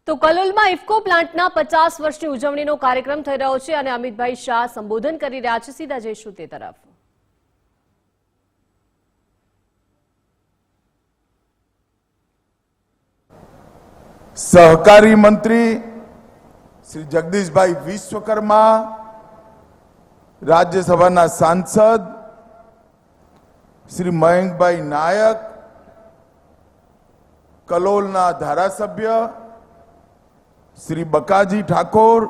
તો કલોલમાં ઇફકો પ્લાન્ટના 50 વર્ષની ઉજવણીનો કાર્યક્રમ થઈ રહ્યો છે અને અમિતભાઈ શાહ સંબોધન કરી રહ્યા છે। સીધા જઈશું તે તરફ। सहकारी मंत्री श्री जगदीशभाई विश्वकर्मा, राज्यसभा सांसद श्री मयंकभाई नायक, कलोलना धारासभ्य श्री बकाजी ठाकोर,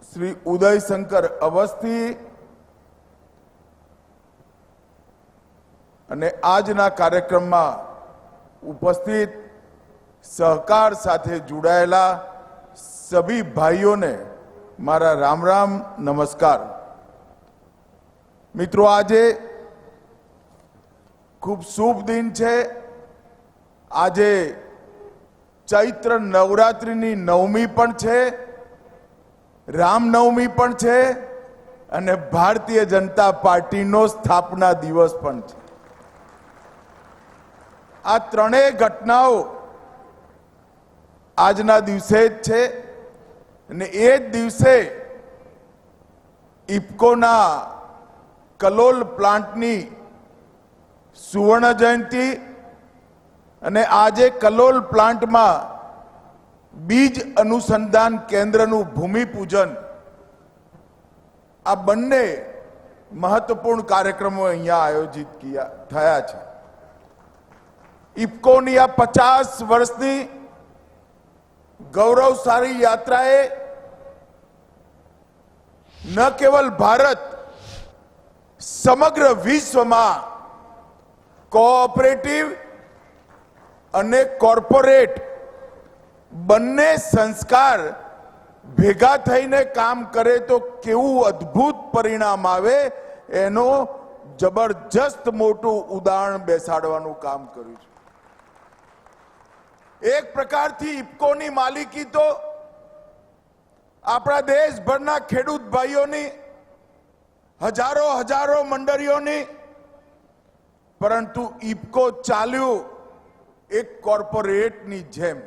श्री उदय शंकर अवस्थी અને આજના કાર્યક્રમમાં उपस्थित सहकार साथे जुड़ाયેલા सभी भाईओं ने मारा राम राम नमस्कार। मित्रों, आजे खूब शुभ दिन छे। आजे चैत्र नवरात्रिनी नवमी पण छे, रामनवमी पण छे अने भारतीय जनता पार्टीनो स्थापना दिवस पण छे। आ त्रणेय घटनाओं आजना दिवसे ज छे ने ए दिवसे इफकोना कलोल प्लांटनी सुवर्ण जयंती अने आजे कलोल प्लांट में बीज अनुसंधान केन्द्रनु भूमिपूजन, आ बंने महत्वपूर्ण कार्यक्रमों अहींया आयोजित किया थया छे। इफकोनी आ 50 वर्षनी गौरवशाली यात्राए न केवल भारत, समग्र विश्व में कोऑपरेटिव अने कॉर्पोरेट बन्ने संस्कार भेगा थईने काम करे तो केवुं अद्भुत परिणाम आवे एनो जबरदस्त मोटुं उदाहरण बेसाडवानुं काम कर्युं छे। एक प्रकारथी इफकोनी मालिकी तो आपणा देशभરના ખેડૂત ભાઈઓની હજારો હજારો મંડળીઓની, પરંતુ ઇફકો ચાલ્યું એક કોર્પોરેટની જેમ।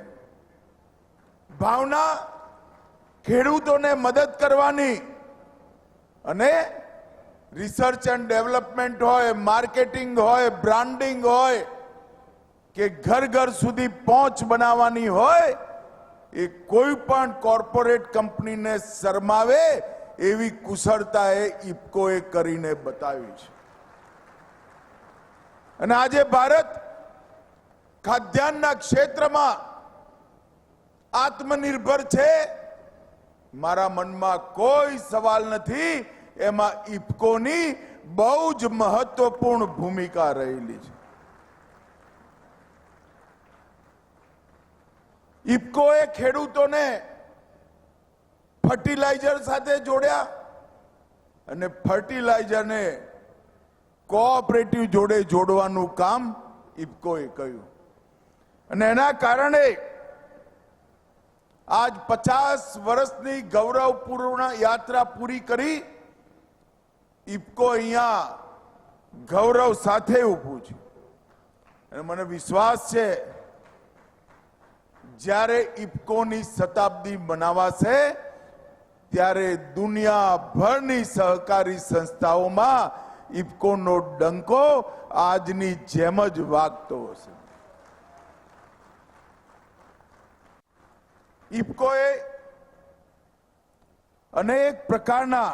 ભાવના ખેડૂતોને મદદ કરવાની અને રિસર્ચ એન્ડ ડેવલપમેન્ટ હોય, માર્કેટિંગ હોય, બ્રાન્ડિંગ હોય કે घर घर सुधी पहुंच बनावानी होय, ए कोई पण कॉर्पोरेट कंपनी ने शरमावे एवी कुशलताए इफकोए करीने बताव्युं छे। अने आजे भारत खाद्यान्नना क्षेत्रमां आत्मनिर्भर छे, मारा मनमा कोई सवाल नथी। एमां इफकोनी बहु ज महत्वपूर्ण भूमिका रहेली छे। इफकोए खेडूतोने फर्टिलाइजर साथे जोड्या अने फर्टिलाइजर ने कोऑपरेटिव जोड़े जोड़वानुं काम इफकोए कर्युं अने एना कारणे आज 50 वर्षनी गौरवपूर्ण यात्रा पूरी करी इफको अहींया गौरव साथे ऊभुं छे। अने मने विश्वास छे જ્યારે ઇફકોની શતાબ્દી મનાવાશે ત્યારે દુનિયાભરની સહકારી સંસ્થાઓમાં ઇફકોનો ડંકો આજની જેમ જ વાગતો હશે। ઇફકોએ અનેક પ્રકારના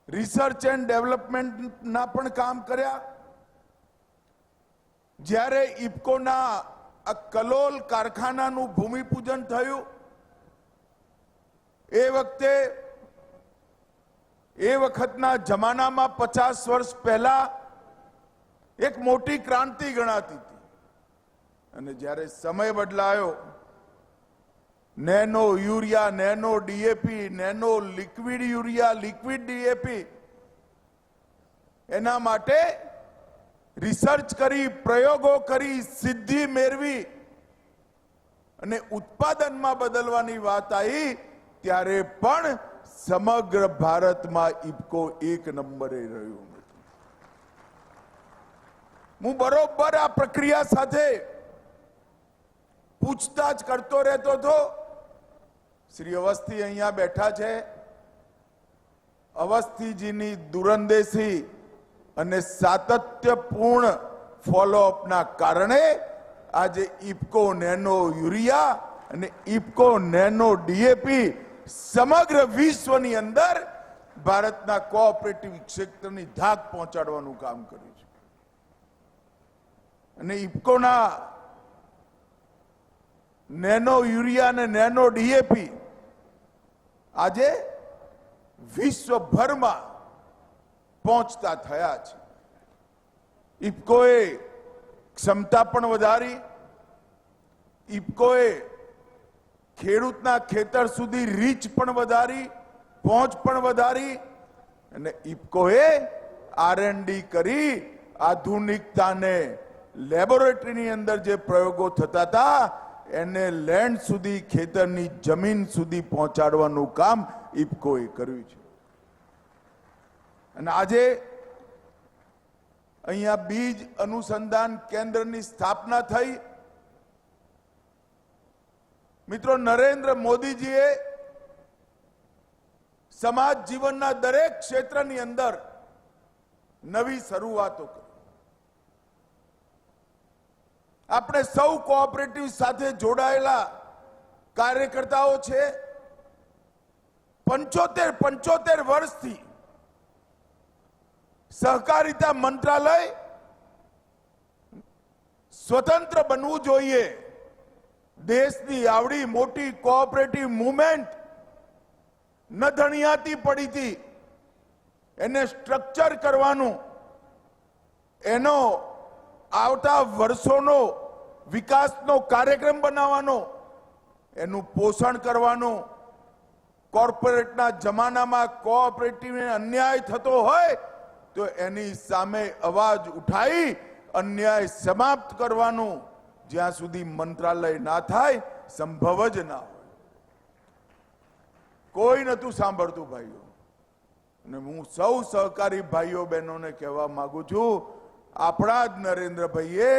રિસર્ચ એન્ડ ડેવલપમેન્ટના પણ કામ કર્યા। જ્યારે ઇફકોના आ कलोल कारखानाનું ભૂમિપૂજન થયું એ વખતના જમાનામાં 50 વર્ષ પહેલા એક મોટી ક્રાંતિ ગણાતી હતી અને જ્યારે સમય બદલાયો, nano urea, nano DAP, nano liquid urea, liquid DAP, એના માટે रिसर्च करी, प्रयोगों करी, सिद्धि मेरवी अने उत्पादन में बदलवानी बात आई त्यारे पण समग्र भारत में इफको एक नंबरे रह्युं। હું બરોબર આ પ્રક્રિયા સાથે પૂછતાછ કરતો રહેતો હતો. શ્રી અવસ્થી અહીંયા બેઠા છે. અવસ્થીજીની દૂરંદેશી અને સાતત્યપૂર્ણ ફોલોઅપના કારણે આજે ઇફકો નેનો યુરિયા અને ઇફકો નેનો ડીએપી સમગ્ર વિશ્વની અંદર ભારતના કોઓપરેટિવ ક્ષેત્રની ધાક પહોંચાડવાનું કામ કર્યું છે. અને ઇફકોના નેનો યુરિયા અને નેનો ડીએપી આજે વિશ્વભરમાં પહોંચતા થયા છે. ઇફકોએ ક્ષમતા પણ વધારી, ઇફકોએ ખેડૂતના ખેતર સુધી રીચ પણ વધારી, પહોંચ પણ વધારી અને ઇફકોએ R&D કરી આધુનિકતાને લેબોરેટરીની અંદર જે પ્રયોગો થતા હતા એને લેન્ડ સુધી, ખેતરની જમીન સુધી પહોંચાડવાનું કામ ઇફકોએ કર્યું છે. અને આજે અહીંયા બીજ અનુસંધાન કેન્દ્રની સ્થાપના થઈ. મિત્રો, નરેન્દ્ર મોદીજીએ સમાજ જીવનના દરેક ક્ષેત્રની અંદર નવી શરૂઆતો કરી. આપણે સૌ કોઓપરેટિવ સાથે જોડાયેલા કાર્યકર્તાઓ છે. 75 વર્ષથી સહકારિતા મંત્રાલય સ્વતંત્ર બનવું જોઈએ. દેશની આવડી મોટી કોઓપરેટિવ મૂવમેન્ટ ન ધણિયાતી પડી હતી. એને સ્ટ્રક્ચર કરવાનું, એનો આવતા વર્ષોનો વિકાસનો કાર્યક્રમ બનાવવાનો, એનું પોષણ કરવાનું. કોર્પોરેટના જમાનામાં કોઓપરેટિવને અન્યાય થતો હોય તો એની સામે અવાજ ઉઠાવી અન્યાય સમાપ્ત કરવાનું. જ્યાં સુધી મંત્રાલય ના થાય સંભવ જ ના હોય. કોઈ નતું સાંભળતું ભાઈઓ. અને હું સૌ સહકારી ભાઈઓ બહેનોને કહેવા માંગુ છું, આપણા જ નરેન્દ્રભાઈએ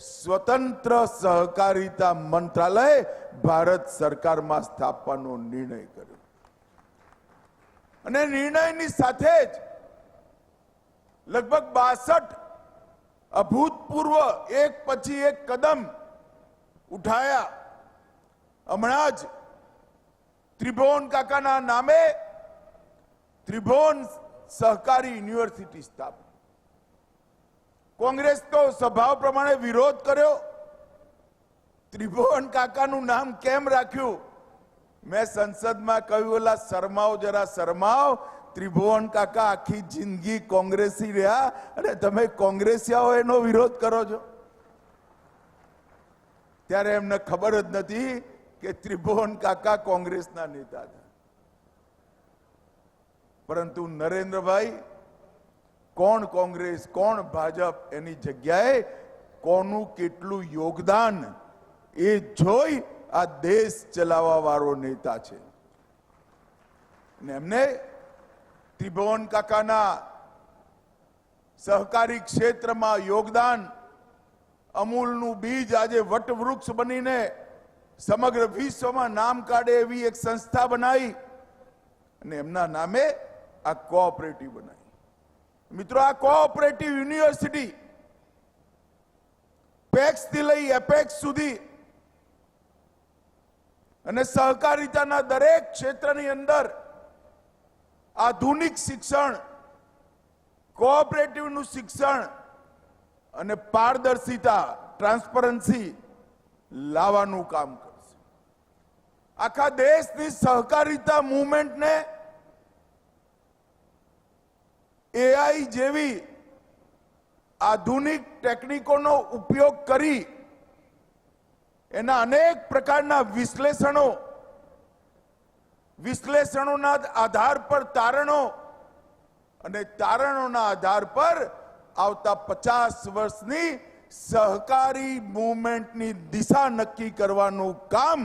સ્વતંત્ર સહકારિતા મંત્રાલય ભારત સરકારમાં સ્થાપવાનો નિર્ણય કર્યો. અને નિર્ણયની સાથે જ લગભગ 62 અભૂતપૂર્વ એક પછી એક કદમ ઉઠાયા. હમણાં જ ત્રિભુવન કાકાના નામે ત્રિભુવન સહકારી યુનિવર્સિટી સ્થાપી. કોંગ્રેસ તો સ્વભાવ પ્રમાણે વિરોધ કર્યો. ત્રિભુવન કાકાનું નામ કેમ રાખ્યું? મેં સંસદમાં કહ્યું, એલા શરમાઓ, જરા શરમાઓ. ત્રિભુવન કાકા આખી જિંદગી કોંગ્રેસી રહ્યા અને તમે કોંગ્રેસિયાઓ એનો વિરોધ કરો છો. ત્યારે એમને ખબર જ નથી કે ત્રિભુવન કાકા કોંગ્રેસના નેતા હતા. પરંતુ નરેન્દ્રભાઈ, કોણ કોંગ્રેસ, કોણ ભાજપ, એની જગ્યાએ કોનું કેટલું યોગદાન એ જોઈ આ દેશ ચલાવવા વાળો નેતા છે. અને એમને ત્રિભુવન કાકાના સહકારી ક્ષેત્રમાં યોગદાન, અમૂલનું બીજ આજે વટવૃક્ષ બનીને સમગ્ર વિશ્વમાં નામ કાઢે એવી એક સંસ્થા બનાવી અને એમના નામે આ કોઓપરેટિવ બનાવી. મિત્રો, આ કોઓપરેટિવ યુનિવર્સિટી પેક્સ થી લઈ એપેક્સ સુધી અને સહકારિતાના દરેક ક્ષેત્રની અંદર આધુનિક શિક્ષણ, કોઓપરેટિવનું શિક્ષણ અને પારદર્શિતા, ટ્રાન્સપરન્સી લાવવાનું કામ કરશે. આખા દેશની સહકારિતા મૂવમેન્ટને એઆઈ જેવી આધુનિક ટેકનિકોનો ઉપયોગ કરી એના અનેક પ્રકારના વિશ્લેષણોના આધાર પર તારણો અને તારણોના આધાર પર આવતા 50 વર્ષની સહકારી મૂવમેન્ટની દિશા નક્કી કરવાનું કામ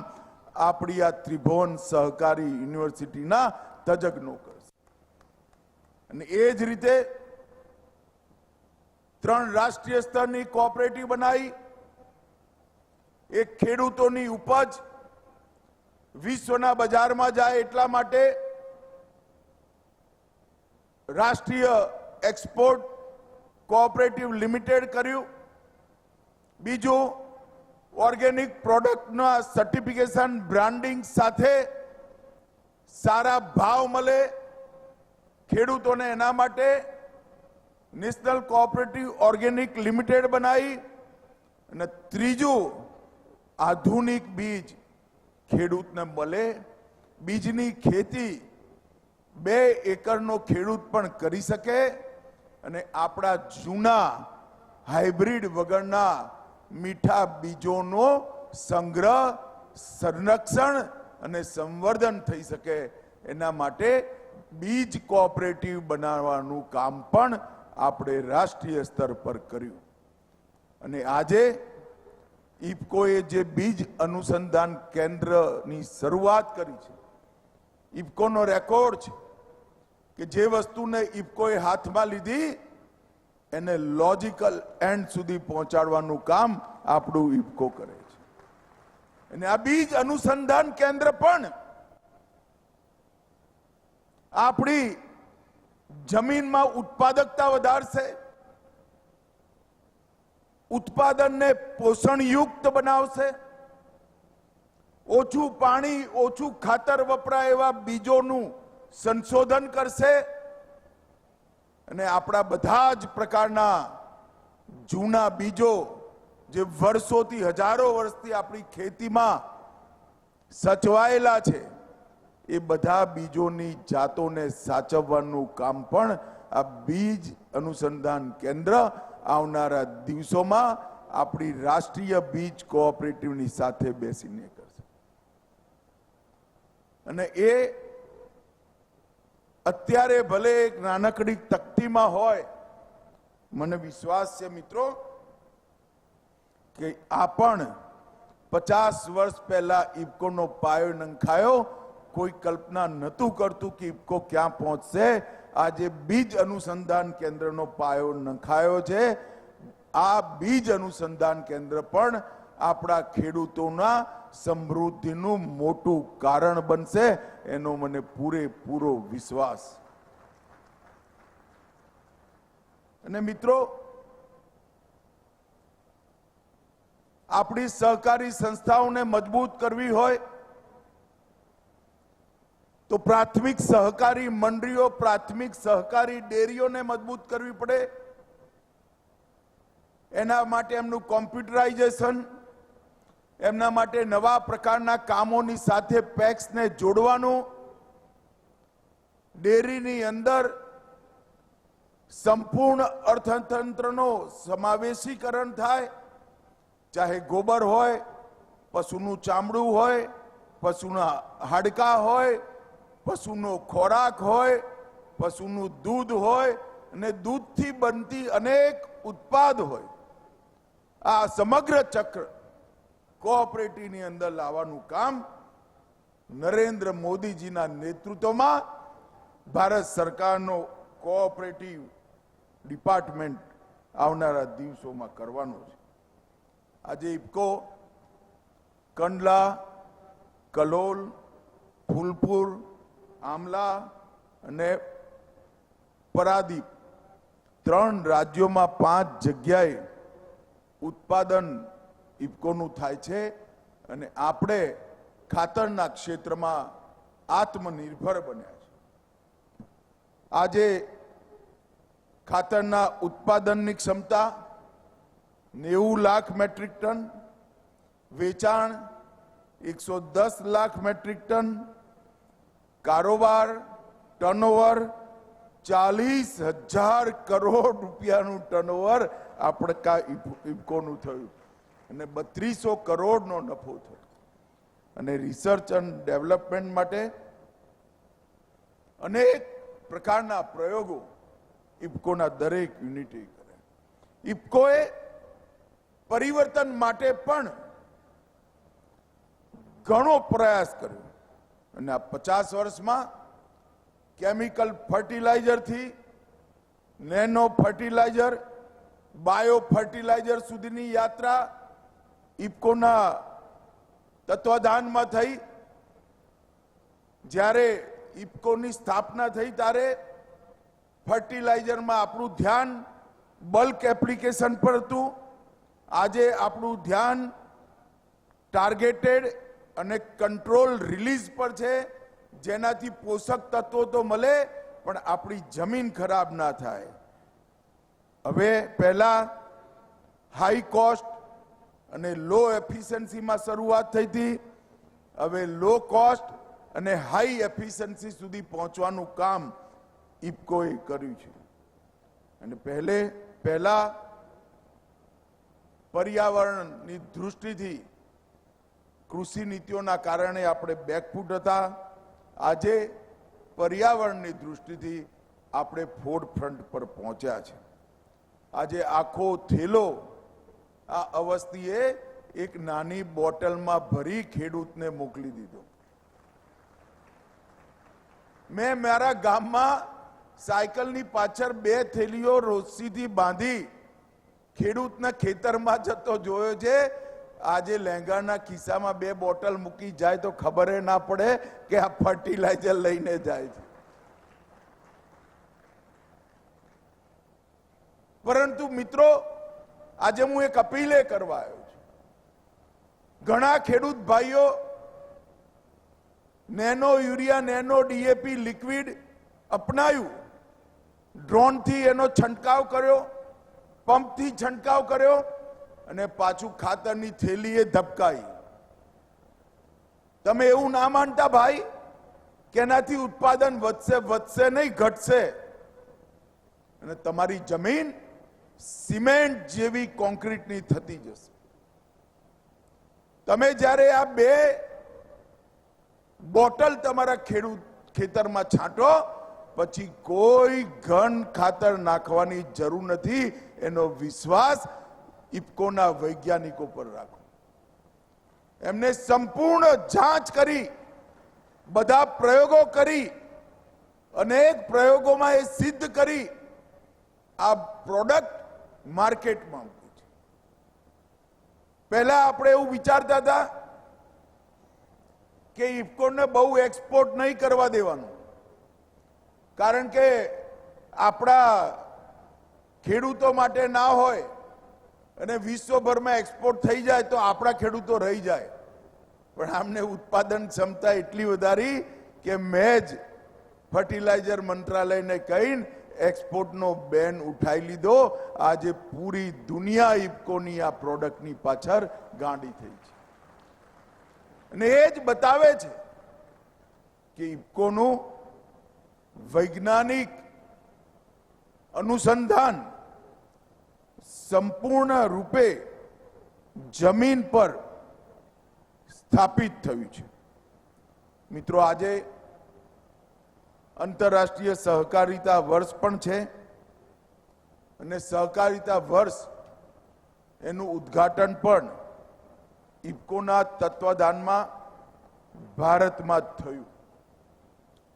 આપણી આ ત્રિભુવન સહકારી યુનિવર્સિટીના તજજ્ઞો કરશે. અને એ જ રીતે 3 રાષ્ટ્રીય સ્તરની કોઓપરેટિવ બનાવી, એ ખેડૂતોની ઉપજ વિશ્વના બજારમાં જાય એટલા માટે રાષ્ટ્રીય એક્સપોર્ટ કોઓપરેટિવ લિમિટેડ કર્યું. બીજું, ઓર્ગેનિક પ્રોડક્ટના સર્ટિફિકેશન બ્રાન્ડિંગ સાથે સારા ભાવ મળે ખેડૂતોને, એના માટે નેશનલ કોઓપરેટિવ ઓર્ગેનિક લિમિટેડ બનાવી. અને ત્રીજું, આધુનિક બીજ ખેડૂતને મળે. બીજની ખેતી 2 એકરનો ખેડૂત પણ કરી શકે અને આપણા જૂના હાઇબ્રિડ વગરના મીઠા બીજોનો સંગ્રહ, સંરક્ષણ અને સંવર્ધન થઈ શકે, એના માટે બીજ કોઓપરેટિવ બનાવવાનું કામ પણ આપણે રાષ્ટ્રીય સ્તર પર કર્યું. અને આજે ઇફકોએ જે બીજ અનુસંધાન કેન્દ્રની શરૂઆત કરી છે, ઇફકોનો રેકોર્ડ છે કે જે વસ્તુને ઇફકોએ હાથમાં લીધી એને લોજિકલ એન્ડ સુધી પહોંચાડવાનું કામ આપણું ઇફકો કરે છે. અને આ બીજ અનુસંધાન કેન્દ્ર પણ આપણી જમીનમાં ઉત્પાદકતા વધારશે, ઉત્પાદનને પોષણયુક્ત બનાવશે, ઓછું પાણી, ઓછું ખાતર વપરાય એવા બીજોનું સંશોધન કરશે અને આપણા બધા જ પ્રકારના જૂના બીજો જે વર્ષોથી, હજારો વર્ષથી આપણી ખેતીમાં સચવાયેલા છે, એ બધા બીજોની જાતોને સાચવવાનું કામ પણ આ બીજ અનુસંધાન કેન્દ્ર આવનારા દિવસોમાં આપણી રાષ્ટ્રીય બીજ કોઓપરેટિવની સાથે બેસીને કરશે. અને એ અત્યારે ભલે એક નાનકડી તકતીમાં હોય, મને વિશ્વાસ છે મિત્રો કે આ પણ 50 વર્ષ પહેલા ઇફકોનો પાયો નંખાયો, કોઈ કલ્પના નહોતું કરતું કે ઇફકો ક્યાં પહોંચશે. આજે બીજ અનુસંધાન કેન્દ્રનો પાયો નંખાયો છે. આ બીજ અનુસંધાન કેન્દ્ર પણ આપણા ખેડૂતોના સમૃદ્ધિનું મોટું કારણ બનશે, એનો મને પૂરેપૂરો વિશ્વાસ. અને મિત્રો, આપણી સહકારી સંસ્થાઓને મજબૂત કરવી હોય તો પ્રાથમિક સહકારી મંડળીઓ, પ્રાથમિક સહકારી ડેરીઓને મજબૂત કરવી પડે. એના માટે એમનું કોમ્પ્યુટરાઇઝેશન, એમના માટે નવા પ્રકારના કામોની સાથે પેક્સને જોડવાનું, ડેરીની અંદર સંપૂર્ણ અર્થતંત્રનો સમાવેશીકરણ થાય, ચાહે ગોબર હોય, પશુનું ચામડું હોય, પશુના હાડકાં હોય, પશુનો ખોરાક હોય, પશુનું દૂધ હોય અને દૂધથી બનતી અનેક ઉત્પાદ હોય. આ સમગ્ર ચક્ર કોઓપરેટિવની અંદર લાવવાનું કામ નરેન્દ્ર મોદીજીના નેતૃત્વમાં ભારત સરકારનો કોઓપરેટિવ ડિપાર્ટમેન્ટ આવનારા દિવસોમાં કરવાનો છે. આજે ઇફકો કંડલા, કલોલ, ફૂલપુર, આમલા અને પરાદીપ 3 રાજ્યોમાં 5 જગ્યાએ ઉત્પાદન ઇફકોનું થાય છે. અને આપણે ખાતરના ક્ષેત્રમાં આત્મનિર્ભર બન્યા છે. આજે ખાતરના ઉત્પાદનની ક્ષમતા 90 લાખ મેટ્રિક ટન, વેચાણ 110 લાખ મેટ્રિક ટન, કારોબાર ટર્નઓવર 40,000 કરોડ રૂપિયાનું ટર્નઓવર આપણે ઇફકોનું થયું અને 3200 કરોડનો નફો થયો. અને રિસર્ચ એન્ડ ડેવલપમેન્ટ માટે અનેક પ્રકારના પ્રયોગો ઇફકોના દરેક યુનિટે કરે. ઇફકોએ પરિવર્તન માટે પણ ઘણો પ્રયાસ કર્યો અને આ 50 વર્ષમાં કેમિકલ ફર્ટિલાઇઝરથી નેનો ફર્ટિલાઇઝર, બાયો ફર્ટિલાઇઝર સુધીની યાત્રા, ઇફકોના તત્વાધાનમાં થઈ. જ્યારે ઇફકોની સ્થાપના થઈ ત્યારે ફર્ટિલાઇઝરમાં આપણું ધ્યાન બલ્ક એપ્લિકેશન પર હતું. આજે આપણું ધ્યાન ટાર્ગેટેડ અને કંટ્રોલ રિલીઝ પર છે, જેનાથી પોષક તત્વો તો મળે પણ આપણી જમીન ખરાબ ના થાય. હવે પહેલા હાઈ કોસ્ટ અને લો એફિશિયન્સીમાં શરૂઆત થઈ હતી. હવે લો કોસ્ટ અને હાઈ એફિશિયન્સી સુધી પહોંચવાનું કામ ઇફકોએ કર્યું છે. અને પહેલા પર્યાવરણની દૃષ્ટિથી કૃષિ નીતિઓના કારણે આપણે બેકફૂટ હતા. આજે પર્યાવરણની દૃષ્ટિથી આપણે ફોરફ્રન્ટ પર પહોંચ્યા છે. આજે આખો થેલો આ અવસ્થીએ એક નાની બોટલમાં ભરી ખેડૂતને મોકલી દીધો. મેં મારા ગામમાં સાયકલની પાછળ 2 થેલીઓ રોસીથી બાંધી ખેડૂતના ખેતરમાં જતો જોયો છે. આજે લેંગાના ખિસ્સામાં 2 બોટલ મૂકી જાય તો ખબર ના પડે કે આ ફર્ટિલાઇઝર લઈને જાય છે. પરંતુ મિત્રો, આજે હું એક અપીલ કરવા આવ્યો છું. ઘણા ખેડૂત ભાઈઓ nano urea, nano DAP liquid અપનાવ્યું, ડ્રોનથી એનો છંટકાવ કર્યો, પંપથી છંટકાવ કર્યો અને પાછું ખાતરની થેલીએ ધબકાઈ. તમે એવું ના માનતા ભાઈ કે એનાથી ઉત્પાદન વધશે નહીં, ઘટશે. અને તમારી જમીન સિમેન્ટ જેવી કોન્ક્રીટની થતી જશે. તમે જ્યારે આ 2 બોટલ તમારા ખેતરમાં છાંટો પછી કોઈ ઘન ખાતર નાખવાની જરૂર નથી, એનો વિશ્વાસ ઇફકોના વૈજ્ઞાનિકો પર રાખો. એમને સંપૂર્ણ જાંચ કરી, બધા પ્રયોગો કરી, અનેક પ્રયોગોમાં એ સિદ્ધ કરી આ પ્રોડક્ટ માર્કેટમાં મૂકી છે. પહેલા આપણે એવું વિચારતા હતા કે ઇફકોને બહુ એક્સપોર્ટ નહીં કરવા દેવાનું, કારણ કે આપણા ખેડૂતો માટે ના હોય અને વિશ્વભરમાં એક્સપોર્ટ થઈ જાય તો આપણા ખેડૂતો રહી જાય. પણ આમને ઉત્પાદન ક્ષમતા એટલી વધારી કે મેં જ ફર્ટિલાઇઝર મંત્રાલયને કહીને એક્સપોર્ટનો બેન ઉઠાવી લીધો. આજે પૂરી દુનિયા ઇફકોની આ પ્રોડક્ટની પાછળ ગાંડી થઈ છે. અને એ જ બતાવે છે કે ઇફકોનું વૈજ્ઞાનિક અનુસંધાન સંપૂર્ણ રૂપે જમીન પર સ્થાપિત થયું છે. મિત્રો, આજે આંતરરાષ્ટ્રીય સહકારિતા વર્ષ પણ છે અને સહકારિતા વર્ષ એનું ઉદ્ઘાટન પણ ઇફકોના તત્વાધાનમાં ભારતમાં જ થયું.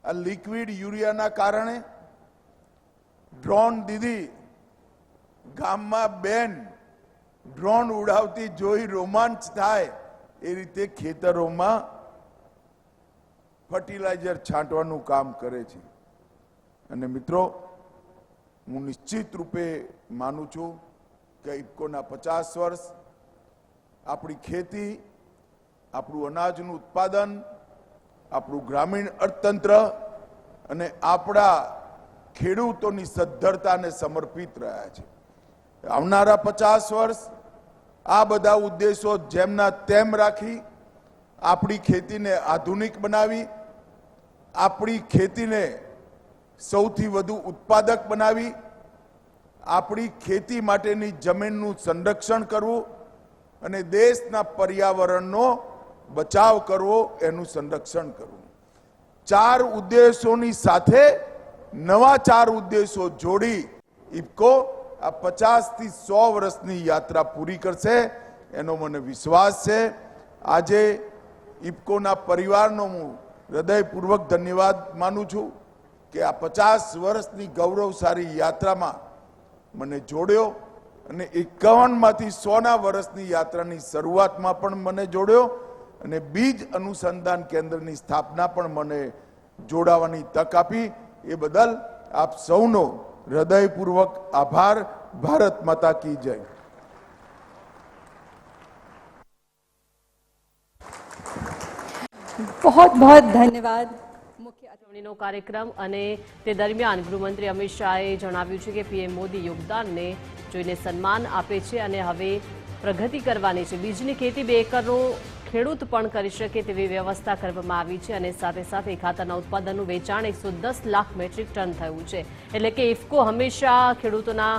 આ લિક્વિડ યુરિયાના કારણે ડ્રોન દીદી ગામમાં બેન ડ્રોન ઉડાવતી જોઈ રોમાંચ થાય એ રીતે ખેતરોમાં ફર્ટિલાઇઝર છાંટવાનું કામ કરે છે. અને મિત્રો, હું નિશ્ચિત રૂપે માનું છું કે ઇફકોના 50 વર્ષ આપણી ખેતી, આપણું અનાજનું ઉત્પાદન, આપણું ગ્રામીણ અર્થતંત્ર અને આપણા ખેડૂતોની સદ્ધરતાને સમર્પિત રહ્યા છે. આવનારા 50 વર્ષ આ બધા ઉદ્દેશો જેમના તેમ રાખી આપણી ખેતીને આધુનિક બનાવી, આપણી ખેતીને સૌથી વધુ ઉત્પાદક બનાવી, આપણી ખેતી માટેની જમીનનું સંરક્ષણ કરવું અને દેશના પર્યાવરણનો બચાવ કરવો, એનું સંરક્ષણ કરવું. 4 ઉદ્દેશોની સાથે નવા 4 ઉદ્દેશો જોડી ઇફકો આ 50 થી 100 વર્ષની યાત્રા પૂરી કરશે, એનો મને વિશ્વાસ છે. આજે ઇફકોના પરિવારનો હું હૃદયપૂર્વક ધન્યવાદ માનું છું કે આ 50 વર્ષની ગૌરવશાળી યાત્રામાં મને જોડ્યો અને 51માંથી 100ના વર્ષની યાત્રાની શરૂઆતમાં પણ મને જોડ્યો અને બીજ અનુસંધાન કેન્દ્રની સ્થાપના પણ મને જોડાવાની તક આપી. એ બદલ આપ સૌનો હૃદયપૂર્વક આભાર. ભારત માતા કી જય. बहुत बहुत धन्यवाद. ઉજવણીનો કાર્યક્રમ અને તે દરમિયાન ગૃહમંત્રી અમિત શાહે જણાવ્યું છે કે પીએમ મોદી યોગદાનને જોઈને સન્માન આપે છે અને હવે પ્રગતિ કરવાની છે. બીજની ખેતી 2 એકરનો ખેડૂત પણ કરી શકે તેવી વ્યવસ્થા કરવામાં આવી છે અને સાથે સાથે ખાતરના ઉત્પાદનનું વેચાણ 110 લાખ મેટ્રિક ટન થયું છે. એટલે કે ઇફકો હંમેશા ખેડૂતોના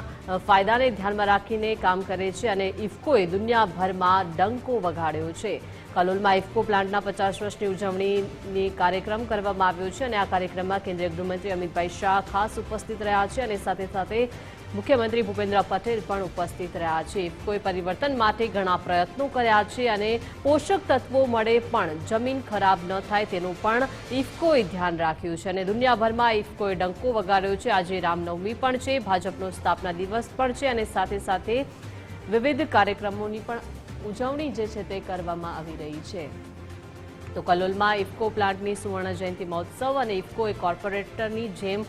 ફાયદાને ધ્યાનમાં રાખીને કામ કરે છે અને ઇફકોએ દુનિયાભરમાં ડંકો વગાડ્યો છે. કલોલમાં ઇફકો પ્લાન્ટના 50 વર્ષની ઉજવણીની કાર્યક્રમ કરવામાં આવ્યો છે અને આ કાર્યક્રમમાં કેન્દ્રીય ગૃહમંત્રી અમિતભાઈ શાહ ખાસ ઉપસ્થિત રહ્યા છે અને સાથે સાથે મુખ્યમંત્રી ભૂપેન્દ્ર પટેલ પણ ઉપસ્થિત રહ્યા છે. ઇફકોએ પરિવર્તન માટે ઘણા પ્રયત્નો કર્યા છે અને પોષક તત્વો મળે પણ જમીન ખરાબ ન થાય તેનું પણ ઇફકોએ ધ્યાન રાખ્યું છે અને દુનિયાભરમાં ઇફકોએ ડંકો વગાડ્યો છે. આજે રામનવમી પણ છે, ભાજપનો સ્થાપના દિવસ પણ છે અને સાથે સાથે વિવિધ કાર્યક્રમોની પણ ઉજવણી જે છે તે કરવામાં આવી રહી છે. તો કલોલમાં ઇફકો પ્લાન્ટની સુવર્ણ જયંતિ મહોત્સવ અને ઇફકોએ કોર્પોરેટરની જેમ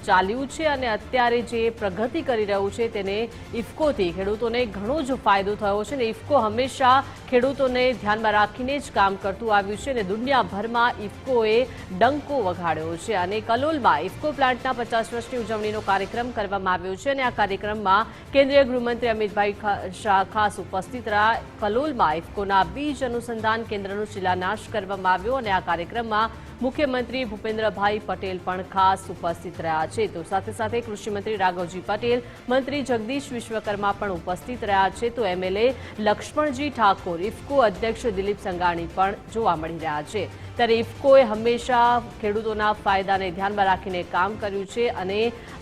ચાલ્યું છે અને અત્યારે જે પ્રગતિ કરી રહ્યું છે તેને ઇફકોથી ખેડૂતોને ઘણો જ ફાયદો થયો છે અને ઇફકો હંમેશા ખેડૂતોને ધ્યાનમાં રાખીને જ કામ કરતું આવ્યું છે અને દુનિયાભરમાં ઇફકોએ ડંકો વગાડ્યો છે અને કલોલમાં ઇફકો પ્લાન્ટના 50 વર્ષની ઉજવણીનો કાર્યક્રમ કરવામાં આવ્યો છે અને આ કાર્યક્રમમાં કેન્દ્રીય ગૃહમંત્રી અમિતભાઈ શાહ ખાસ ઉપસ્થિત રહ્યા. કલોલમાં ઇફકોના બીજ અનુસંધાન કેન્દ્રનો શિલાન્યાસ કરવામાં આવ્યો અને આ કાર્યક્રમમાં મુખ્યમંત્રી ભૂપેન્દ્રભાઈ પટેલ પણ ખાસ ઉપસ્થિત રહ્યા છે. તો સાથે સાથે કૃષિમંત્રી રાઘવજી પટેલ, મંત્રી જગદીશ વિશ્વકર્મા પણ ઉપસ્થિત રહ્યા છે. તો એમએલએ લક્ષ્મણજી ઠાકોર, ઇફકો અધ્યક્ષ દિલીપ સંઘાણી પણ જોવા મળી રહ્યા છે. ત્યારે ઇફકોએ હંમેશા ખેડૂતોના ફાયદાને ધ્યાનમાં રાખીને કામ કર્યું છે અને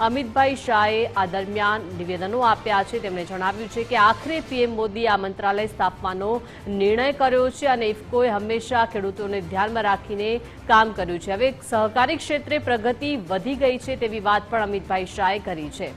અમિતભાઈ શાહે આ દરમિયાન નિવેદનો આપ્યા છે. તેમણે જણાવ્યું છે કે આખરે પીએમ મોદી આ મંત્રાલય સ્થાપવાનો નિર્ણય કર્યો છે અને ઇફકોએ હંમેશા ખેડૂતોને ધ્યાનમાં રાખીને કામ કર્યું છે. હવે સહકારી ક્ષેત્રે પ્રગતિ વધી ગઈ છે તેવી વાત પણ અમિતભાઈ શાહે કરી છે.